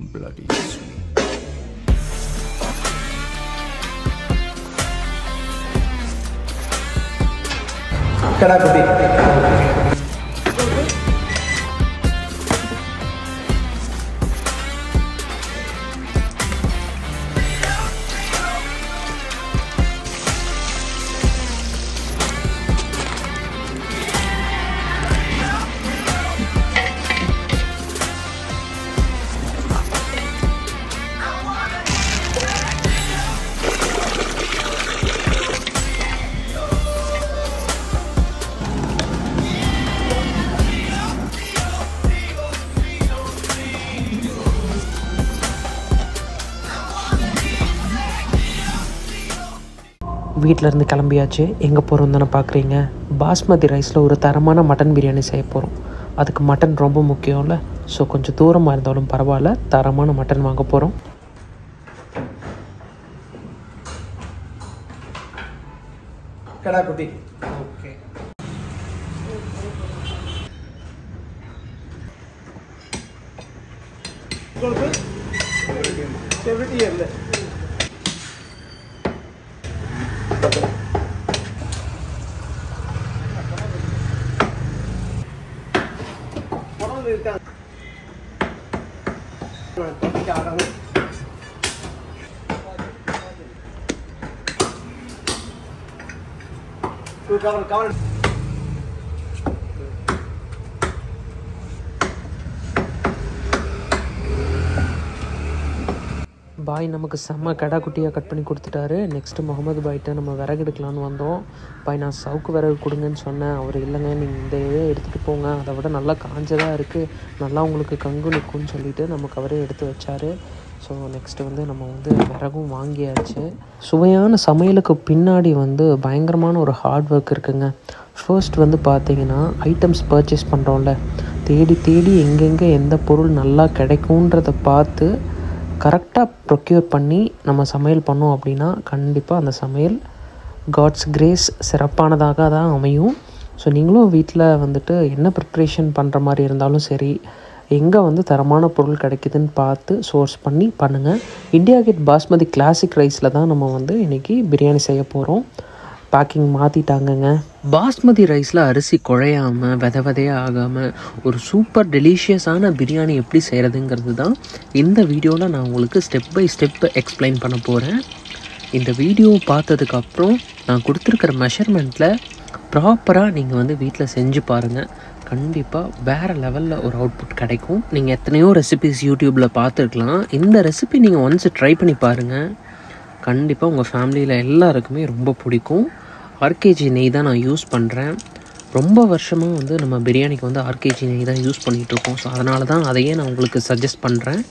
bloody sweet. Kadakuti. வீட்டிலேருந்து கிளம்பியாச்சு. எங்கே போகிறோம் தானே பார்க்குறீங்க. பாஸ்மதி ரைஸில் ஒரு தரமான மட்டன் பிரியாணி செய்ய போகிறோம். அதுக்கு மட்டன் ரொம்ப முக்கியம்ல. ஸோ கொஞ்சம் தூரமாக இருந்தாலும் பரவாயில்ல, தரமான மட்டன் வாங்க போகிறோம். Kadakuti. Okay. Cover. பாய் நமக்கு செம்ம கடாக்குட்டியாக கட் பண்ணி கொடுத்துட்டாரு. நெக்ஸ்ட்டு முகமது பாய்கிட்ட நம்ம விறகு எடுக்கலான்னு வந்தோம். பாய் நான் சவுக்கு விறகு கொடுங்கன்னு சொன்னேன். அவர் இல்லைங்க, நீங்கள் இந்த இதை எடுத்துகிட்டு போங்க, அதை விட நல்லா காஞ்சதாக இருக்குது, நல்லா உங்களுக்கு கங்கு நிற்கும்னு சொல்லிவிட்டு நமக்கு அவரே எடுத்து வச்சார். ஸோ நெக்ஸ்ட்டு வந்து நம்ம வந்து விறகும் வாங்கியாச்சு. சுவையான சமையலுக்கு பின்னாடி வந்து பயங்கரமான ஒரு ஹார்ட் ஒர்க் இருக்குங்க. ஃபர்ஸ்ட் வந்து பார்த்திங்கன்னா ஐட்டம்ஸ் பர்ச்சேஸ் பண்ணுறோம்ல, தேடி தேடி எங்கெங்கே எந்த பொருள் நல்லா கிடைக்குன்றதை பார்த்து கரெக்டாக ப்ரொக்யூர் பண்ணி நம்ம சமையல் பண்ணோம் அப்படின்னா கண்டிப்பாக அந்த சமையல் காட்ஸ் கிரேஸ் சிறப்பானதாக தான் அமையும். ஸோ நீங்களும் வீட்டில் வந்துட்டு என்ன ப்ரிப்ரேஷன் பண்ணுற மாதிரி இருந்தாலும் சரி, எங்கே வந்து தரமான பொருள் கிடைக்குதுன்னு பார்த்து சோர்ஸ் பண்ணி பண்ணுங்கள். இந்தியா கேட் பாஸ்மதி கிளாசிக் ரைஸில் தான் நம்ம வந்து இன்றைக்கி பிரியாணி செய்ய போகிறோம். பேக்கிங் மாற்றிட்டாங்கங்க. பாஸ்மதி ரைஸில் அரிசி குழையாமல் விதையாக ஆகாமல் ஒரு சூப்பர் டெலிஷியஸான பிரியாணி எப்படி செய்கிறதுங்கிறது தான் இந்த வீடியோவில் நான் உங்களுக்கு ஸ்டெப் பை ஸ்டெப் எக்ஸ்பிளைன் பண்ண போகிறேன். இந்த வீடியோ பார்த்ததுக்கப்புறம் நான் கொடுத்துருக்கிற மெஷர்மெண்ட்டில் ப்ராப்பராக நீங்கள் வந்து வீட்டில் செஞ்சு பாருங்கள். கண்டிப்பாக வேறு லெவலில் ஒரு அவுட்புட் கிடைக்கும். நீங்கள் எத்தனையோ ரெசிபிஸ் யூடியூப்பில் பார்த்துருக்கலாம். இந்த ரெசிபி நீங்கள் ஒன்ஸ் ட்ரை பண்ணி பாருங்கள். கண்டிப்பாக உங்கள் ஃபேமிலியில் எல்லாருக்குமே ரொம்ப பிடிக்கும். ஆர்கேஜி நெய் தான் நான் யூஸ் பண்ணுறேன். ரொம்ப வருஷமாக வந்து நம்ம பிரியாணிக்கு வந்து ஆர்கேஜி நெய் தான் யூஸ் பண்ணிகிட்ருக்கோம். ஸோ அதனால தான் அதையே நான் உங்களுக்கு சஜஸ்ட் பண்ணுறேன்.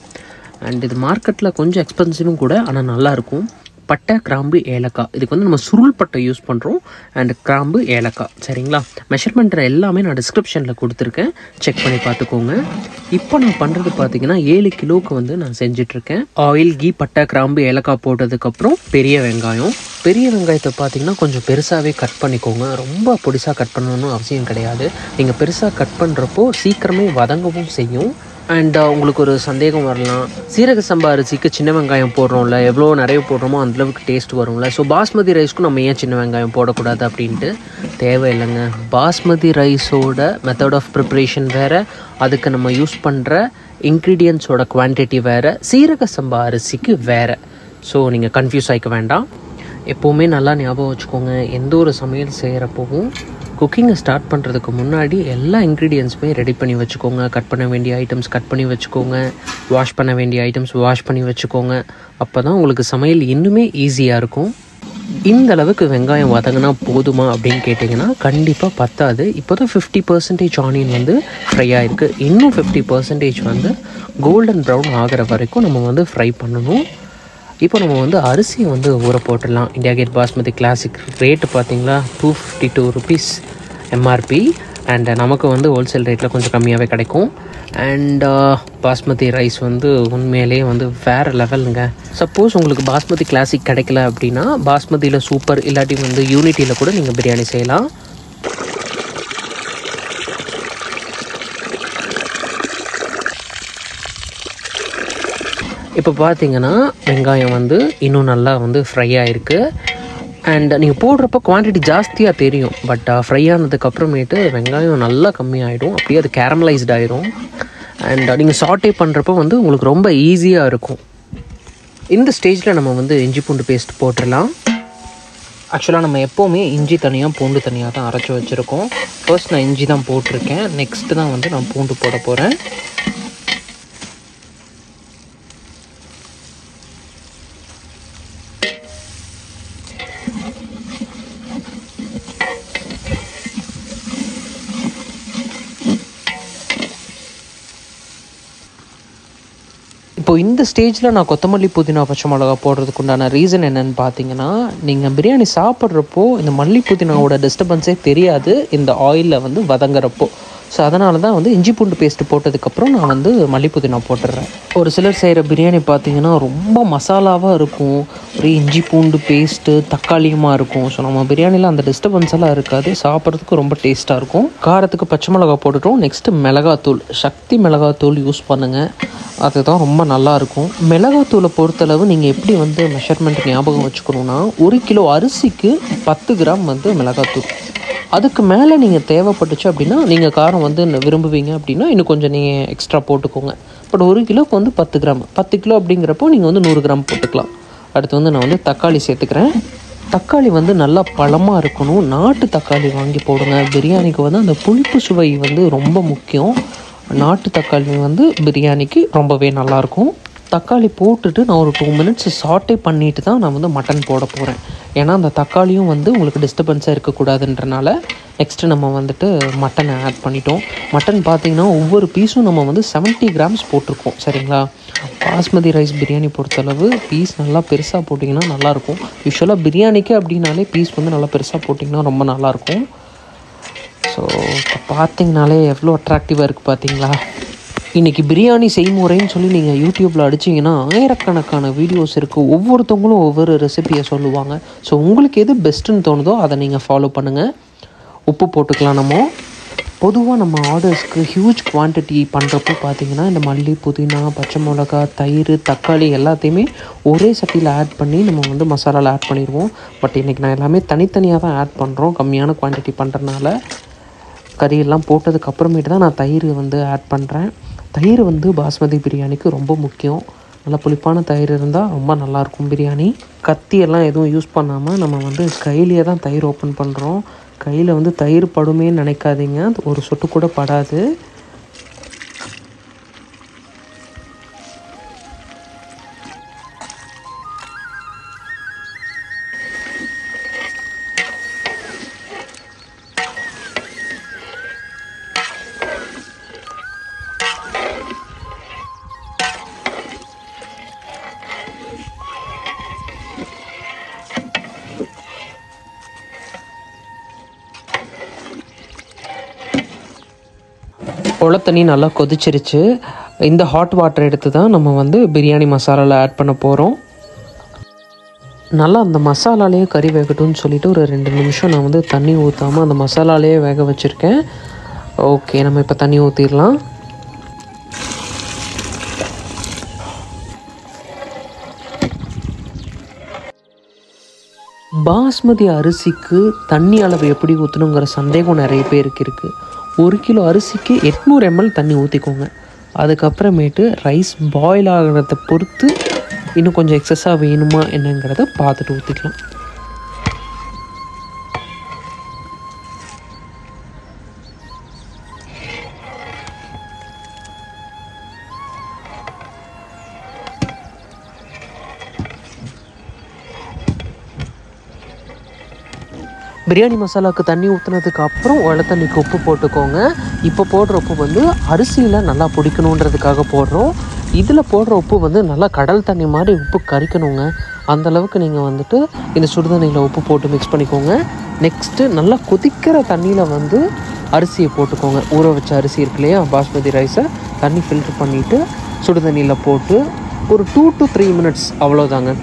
அண்ட் இது மார்க்கெட்டில் கொஞ்சம் எக்ஸ்பென்சிவும் கூட, ஆனால் நல்லாயிருக்கும். பட்டை, கிராம்பு, ஏலக்காய், இதுக்கு வந்து நம்ம சுருள் பட்டை யூஸ் பண்ணுறோம். அண்ட் கிராம்பு, ஏலக்காய், சரிங்களா? மெஷர்மெண்ட்டில் எல்லாமே நான் டிஸ்கிரிப்ஷனில் கொடுத்துருக்கேன், செக் பண்ணி பார்த்துக்கோங்க. இப்போ நான் பண்ணுறது பார்த்தீங்கன்னா 7 கிலோவுக்கு வந்து நான் செஞ்சிட்ருக்கேன். ஆயில், கீ, பட்டை, கிராம்பு, ஏலக்காய் போட்டதுக்கப்புறம் பெரிய வெங்காயத்தை பார்த்தீங்கன்னா கொஞ்சம் பெருசாகவே கட் பண்ணிக்கோங்க. ரொம்ப பொடிசாக கட் பண்ணணும்னு அவசியம் கிடையாது. நீங்கள் பெருசாக கட் பண்ணுறப்போ சீக்கிரமே வதங்கவும் செய்யும். அண்ட் உங்களுக்கு ஒரு சந்தேகம் வரலாம், சீரக சம்பா அரிசிக்கு சின்ன வெங்காயம் போடுறோம்ல, எவ்வளோ நிறைய போடுறோமோ அந்தளவுக்கு டேஸ்ட் வரும்ல. ஸோ பாஸ்மதி ரைஸ்க்கும் நம்ம ஏன் சின்ன வெங்காயம் போடக்கூடாது அப்படின்ட்டு தேவையில்லைங்க. பாஸ்மதி ரைஸோட மெத்தட் ஆஃப் ப்ரிப்ரேஷன் வேறு, அதுக்கு நம்ம யூஸ் பண்ணுற இன்க்ரீடியன்ட்ஸோட குவான்டிட்டி வேறு, சீரக சம்பா அரிசிக்கு வேறு. ஸோ நீங்கள் கன்ஃபியூஸ் ஆகிக்க வேண்டாம். எப்போவுமே நல்லா ஞாபகம் வச்சுக்கோங்க, எந்த ஒரு சமையல் செய்கிறப்பவும் குக்கிங்கை ஸ்டார்ட் பண்ணுறதுக்கு முன்னாடி எல்லா இன்க்ரீடியன்ஸுமே ரெடி பண்ணி வச்சுக்கோங்க. கட் பண்ண வேண்டிய ஐட்டம்ஸ் கட் பண்ணி வச்சுக்கோங்க, வாஷ் பண்ண வேண்டிய ஐட்டம்ஸ் வாஷ் பண்ணி வச்சுக்கோங்க. அப்போ தான் உங்களுக்கு சமையல் இன்னுமே ஈஸியாக இருக்கும். இந்த அளவுக்கு வெங்காயம் வதங்கினா போதுமா அப்படின்னு கேட்டிங்கன்னா கண்டிப்பாக பத்தாது. இப்போ தான் 50% ஆனியன் வந்து ஃப்ரை ஆகிருக்கு. இன்னும் 50% வந்து கோல்டன் ப்ரௌன் ஆகிற வரைக்கும் நம்ம வந்து ஃப்ரை பண்ணணும். இப்போ நம்ம வந்து அரிசியை வந்து ஊற போட்டுடலாம். India Gate basmati classic rate பார்த்திங்களா, 252 rupees எம்ஆர்பி. அண்ட் நமக்கு வந்து ஹோல்சேல் ரேட்டில் கொஞ்சம் கம்மியாகவே கிடைக்கும். அண்ட் பாஸ்மதி ரைஸ் வந்து உண்மையிலேயே வந்து வேறு லெவலுங்க. சப்போஸ் உங்களுக்கு பாஸ்மதி கிளாசிக் கிடைக்கல அப்படின்னா பாஸ்மதியில் சூப்பர், இல்லாட்டி வந்து யூனிட்டியில் கூட நீங்கள் பிரியாணி செய்யலாம். இப்போ பார்த்தீங்கன்னா வெங்காயம் வந்து இன்னும் நல்லா வந்து ஃப்ரை ஆகிருக்கு. அண்ட் நீங்கள் போடுறப்போ குவான்டிட்டி ஜாஸ்தியாக தெரியும், பட் ஃப்ரை ஆனதுக்கப்புறமேட்டு வெங்காயம் நல்லா கம்மியாகிடும், அப்படியே அது கேரமலைஸ்ட் ஆகிடும். அண்ட் நீங்கள் சாட்டே பண்ணுறப்போ வந்து உங்களுக்கு ரொம்ப ஈஸியாக இருக்கும். இந்த ஸ்டேஜில் நம்ம வந்து இஞ்சி பூண்டு பேஸ்ட் போட்டுடலாம். ஆக்சுவலாக நம்ம எப்போவுமே இஞ்சி தனியாக பூண்டு தனியாக தான் அரைச்சி வச்சுருக்கோம். ஃபர்ஸ்ட் நான் இஞ்சி தான் போட்டிருக்கேன், நெக்ஸ்ட்டு தான் வந்து நான் பூண்டு போட போகிறேன். இப்போ இந்த ஸ்டேஜில் நான் கொத்தமல்லி புதினா பச்சை மிளகா போடுறதுக்கு உண்டான ரீசன் என்னென்னு பார்த்தீங்கன்னா, நீங்கள் பிரியாணி சாப்பிட்றப்போ இந்த மல்லி புதினாவோட டிஸ்டர்பன்ஸே தெரியாது இந்த ஆயிலில் வந்து வதங்குறப்போ. ஸோ அதனால தான் வந்து இஞ்சி பூண்டு பேஸ்ட்டு போட்டதுக்கப்புறம் நான் வந்து மல்லி புதினா போட்டுடுறேன். ஒரு சிலர் செய்கிற பிரியாணி பார்த்தீங்கன்னா ரொம்ப மசாலாவாக இருக்கும், ஒரே இஞ்சி பூண்டு பேஸ்ட்டு தக்காளியுமாக இருக்கும். ஸோ நம்ம பிரியாணியில் அந்த டிஸ்டர்பன்ஸ் எல்லாம் இருக்காது, சாப்பிட்றதுக்கு ரொம்ப டேஸ்ட்டாக இருக்கும். காரத்துக்கு பச்சை மிளகா போட்டுட்டோம். நெக்ஸ்ட்டு மிளகாத்தூள், சக்தி மிளகாத்தூள் யூஸ் பண்ணுங்கள், அதுதான் ரொம்ப நல்லாயிருக்கும். மிளகாத்தூளை பொறுத்தளவு நீங்கள் எப்படி வந்து மெஷர்மெண்ட் ஞாபகம் வச்சுக்கணுன்னா, 1 கிலோ அரிசிக்கு 10 கிராம் வந்து மிளகாத்தூள். அதுக்கு மேலே நீங்கள் தேவைப்பட்டுச்சு அப்படின்னா, நீங்கள் காரம் வந்து விரும்புவீங்க அப்படின்னா இன்னும் கொஞ்சம் நீங்கள் எக்ஸ்ட்ரா போட்டுக்கோங்க. பட் 1 கிலோவுக்கு வந்து 10 கிராம், 10 கிலோ அப்படிங்கிறப்போ நீங்கள் வந்து 100 கிராம் போட்டுக்கலாம். அடுத்து வந்து நான் வந்து தக்காளி சேர்த்துக்கிறேன். தக்காளி வந்து நல்லா பழமாக இருக்கணும், நாட்டு தக்காளி வாங்கி போடுங்க. பிரியாணிக்கு வந்து அந்த புளிப்பு சுவை வந்து ரொம்ப முக்கியம். நாட்டு தக்காளி வந்து பிரியாணிக்கு ரொம்பவே நல்லாயிருக்கும். தக்காளி போட்டுட்டு நான் ஒரு 2 மினிட்ஸ் சாட்டே பண்ணிவிட்டு தான் நான் வந்து மட்டன் போட போகிறேன். ஏன்னா அந்த தக்காளியும் வந்து உங்களுக்கு டிஸ்டர்பன்ஸாக இருக்கக்கூடாதுன்றனால நெக்ஸ்ட்டு நம்ம வந்துட்டு மட்டனை ஆட் பண்ணிட்டோம். மட்டன் பார்த்திங்கன்னா ஒவ்வொரு பீஸும் நம்ம வந்து 70 கிராம்ஸ் போட்டிருக்கோம், சரிங்களா. பாஸ்மதி ரைஸ் பிரியாணி பொறுத்தளவு பீஸ் நல்லா பெருசாக போட்டிங்கன்னா நல்லாயிருக்கும். யூஸ்வலாக பிரியாணிக்கு அப்படின்னாலே பீஸ் வந்து நல்லா பெருசாக போட்டிங்கன்னா ரொம்ப நல்லாயிருக்கும். ஸோ இப்போ பார்த்திங்கனாலே எவ்வளோ அட்ராக்டிவாக இருக்குது பார்த்தீங்களா. இன்றைக்கி பிரியாணி செய்முறைன்னு சொல்லி நீங்கள் யூடியூப்பில் அடிச்சிங்கன்னா ஆயிரக்கணக்கான வீடியோஸ் இருக்குது, ஒவ்வொருத்தவங்களும் ஒவ்வொரு ரெசிபியை சொல்லுவாங்க. ஸோ உங்களுக்கு எது பெஸ்ட்டுன்னு தோணுதோ அதை நீங்கள் ஃபாலோ பண்ணுங்கள். உப்பு போட்டுக்கலாம். நம்ம பொதுவாக நம்ம ஆர்டர்ஸ்க்கு ஹியூஜ் குவான்டிட்டி பண்ணுறப்போ பார்த்திங்கன்னா இந்த மல்லி புதினா பச்சை மிளகா தயிர் தக்காளி எல்லாத்தையுமே ஒரே சட்டியில் ஆட் பண்ணி நம்ம வந்து மசாலாவில் ஆட் பண்ணிடுவோம். பட் இன்றைக்கி நான் எல்லாமே தனித்தனியாக தான் ஆட் பண்ணுறோம், கம்மியான குவான்டிட்டி பண்ணுறதுனால. கறியெல்லாம் போட்டதுக்கு அப்புறமேட்டு தான் நான் தயிர் வந்து ஆட் பண்ணுறேன். தயிர் வந்து பாஸ்மதி பிரியாணிக்கு ரொம்ப முக்கியம். நல்லா புளிப்பான தயிர் இருந்தால் ரொம்ப நல்லாயிருக்கும் பிரியாணி. கத்தியெல்லாம் எதுவும் யூஸ் பண்ணாமல் நம்ம வந்து கையிலேயே தான் தயிர் ஓப்பன் பண்ணுறோம். கையில் வந்து தயிர் படுமேன்னு நினைக்காதீங்க, ஒரு சொட்டு கூட படாது. தண்ணி நல்லா கொதிச்சிருச்சு. இந்த ஹாட் வாட்டர் எடுத்து தான் நம்ம வந்து பிரியாணி மசாலாவில் ஆட் பண்ண போகிறோம். நல்லா அந்த மசாலாலேயே கறி வேகட்டும்னு சொல்லிவிட்டு ஒரு 2 நிமிஷம் நான் வந்து தண்ணி ஊற்றாமல் அந்த மசாலாலேயே வேக வச்சுருக்கேன். ஓகே, நம்ம இப்போ தண்ணி ஊற்றிடலாம். பாஸ்மதி அரிசிக்கு தண்ணி அளவு எப்படி ஊற்றணுங்கிற சந்தேகம் நிறைய பேருக்கு இருக்குது. 1 கிலோ அரிசிக்கு 800 ml தண்ணி ஊற்றிக்கோங்க. அதுக்கப்புறமேட்டு ரைஸ் பாயில் ஆகிறத பொறுத்து இன்னும் கொஞ்சம் எக்ஸஸாக வேணுமா என்னங்கிறத பார்த்துட்டு ஊற்றிக்கலாம். பிரியாணி மசாலாவுக்கு தண்ணி ஊற்றுனதுக்கு அப்புறம் தண்ணிக்கு உப்பு போட்டுக்கோங்க. இப்போ போடுற உப்பு வந்து அரிசியில் நல்லா பிடிக்கணுன்றதுக்காக போடுறோம். இதில் போடுற உப்பு வந்து நல்லா கடல் தண்ணி மாதிரி உப்பு கறிக்கணுங்க. அந்தளவுக்கு நீங்கள் வந்துட்டு இந்த சுடுதண்ணியில் உப்பு போட்டு மிக்ஸ் பண்ணிக்கோங்க. நெக்ஸ்ட்டு நல்லா கொதிக்கிற தண்ணியில் வந்து அரிசியை போட்டுக்கோங்க. ஊற வச்ச அரிசி இருக்கு இல்லையா, பாஸ்மதி ரைஸை தண்ணி ஃபில்ட்ரு பண்ணிவிட்டு சுடுதண்ணியில் போட்டு ஒரு 2 to 3 மினிட்ஸ் அவ்வளோதாங்க.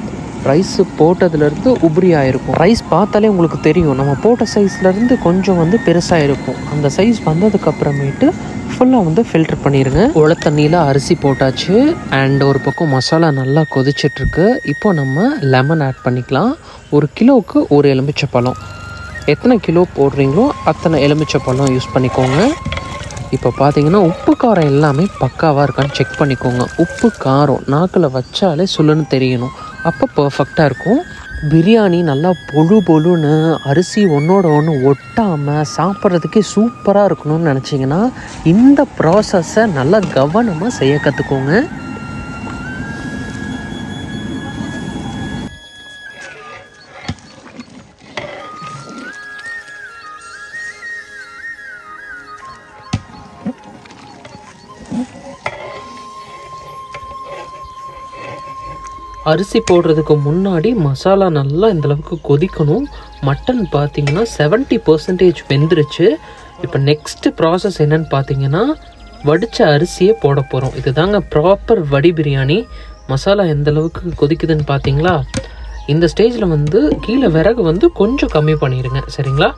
ரைஸ் போட்டதுலேருந்து உபரி ஆகிருக்கும். ரைஸ் பார்த்தாலே உங்களுக்கு தெரியும், நம்ம போட்ட சைஸ்லேருந்து கொஞ்சம் வந்து பெருசாக இருக்கும். அந்த சைஸ் வந்ததுக்கப்புறமேட்டு ஃபுல்லாக வந்து ஃபில்டர் பண்ணிடுங்க. உள்ள தண்ணியில் அரிசி போட்டாச்சு. அண்ட் ஒரு பக்கம் மசாலா நல்லா கொதிச்சிட்ருக்கு. இப்போ நம்ம லெமன் ஆட் பண்ணிக்கலாம். 1 கிலோவுக்கு 1 எலுமிச்சை பழம். எத்தனை கிலோ போடுறீங்களோ அத்தனை எலுமிச்சை பழம் யூஸ் பண்ணிக்கோங்க. இப்போ பார்த்தீங்கன்னா உப்பு காரம் எல்லாமே பக்காவாக இருக்கான்னு செக் பண்ணிக்கோங்க. உப்பு காரம் நாக்கில் வச்சாலே சொல்லுன்னு தெரியணும், அப்போ பர்ஃபெக்டாக இருக்கும். பிரியாணி நல்லா பொழுன்னு அரிசி ஒன்றோட ஒன்று ஒட்டாமல் சாப்பிட்றதுக்கே சூப்பராக இருக்கணும்னு நினச்சிங்கன்னா இந்த ப்ராசஸை நல்லா கவனமாக செய்ய கற்றுக்கோங்க. அரிசி போடுறதுக்கு முன்னாடி மசாலா நல்லா இந்தளவுக்கு கொதிக்கணும். மட்டன் பார்த்திங்கன்னா 70% வெந்துருச்சு. இப்போ நெக்ஸ்ட்டு ப்ராசஸ் என்னன்னு பார்த்தீங்கன்னா வடித்த அரிசியை போட போகிறோம். இது தாங்க ப்ராப்பர் வடி பிரியாணி. மசாலா எந்தளவுக்கு கொதிக்குதுன்னு பார்த்தீங்களா? இந்த ஸ்டேஜில் வந்து கீழே விறகு வந்து கொஞ்சம் கம்மி பண்ணிடுங்க, சரிங்களா?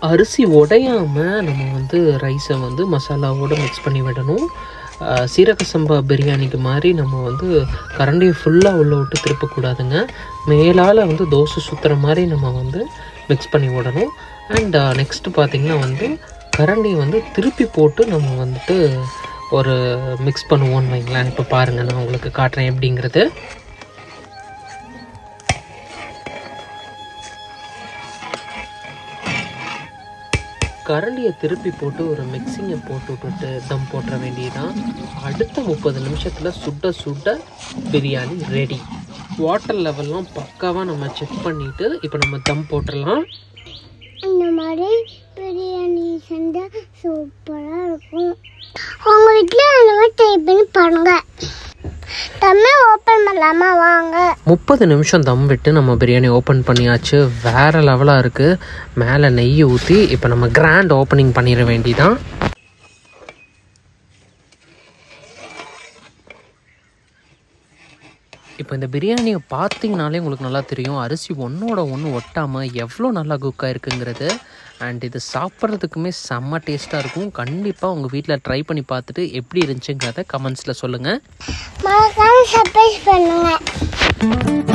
அரிசி உடையாமல் நம்ம வந்து ரைஸை வந்து மசாலாவோடு மிக்ஸ் பண்ணி விடணும். சீரக சம்பா பிரியாணிக்கு மாதிரி நம்ம வந்து கரண்டியை ஃபுல்லாக உள்ள விட்டு திருப்பக்கூடாதுங்க. மேலால் வந்து தோசை சுற்றுற மாதிரி நம்ம வந்து மிக்ஸ் பண்ணி விடணும். அண்ட் நெக்ஸ்ட்டு பார்த்திங்கன்னா வந்து கரண்டியை வந்து திருப்பி போட்டு நம்ம வந்துட்டு ஒரு மிக்ஸ் பண்ணுவோன்னு வைங்களேன். இப்போ பாருங்கள், நான் உங்களுக்கு காட்டுறேன் எப்படிங்கிறது. கரண்டியை திருப்பி போட்டு ஒரு மிக்சிங்கை போட்டு விட்டுட்டு தம் போட்டுற வேண்டியதான். அடுத்த 30 நிமிஷத்தில் சுட சுட பிரியாணி ரெடி. வாட்டர் லெவல்லாம் பக்காவாக நம்ம செக் பண்ணிவிட்டு இப்போ நம்ம தம் போட்டுடலாம். இந்த மாதிரி பிரியாணி செஞ்சால் சூப்பராக இருக்கும். உங்கள் வீட்டில் அந்த மாதிரி ட்ரை பண்ணி பாருங்கள். தம்மை ஓப்பன் பண்ணலாமா? வாங்க. 30 நிமிஷம் தம் விட்டு நம்ம பிரியாணி ஓப்பன் பண்ணியாச்சு. வேறு லெவலாக இருக்குது. மேலே நெய் ஊற்றி இப்போ நம்ம கிராண்ட் ஓப்பனிங் பண்ணிட வேண்டிதான். இப்போ இந்த பிரியாணியை பார்த்தீங்கனாலே உங்களுக்கு நல்லா தெரியும், அரிசி ஒன்றோட ஒன்று ஒட்டாமல் எவ்வளோ நல்லா குக் ஆகிருக்குங்கிறது. அண்ட் இது சாப்பிட்றதுக்குமே செம்ம டேஸ்ட்டாக இருக்கும். கண்டிப்பாக உங்கள் வீட்டில் ட்ரை பண்ணி பார்த்துட்டு எப்படி இருந்துச்சுங்கிறத கமெண்ட்ஸில் சொல்லுங்கள். மறக்காம சர்ப்ரைஸ் பண்ணுங்கள்.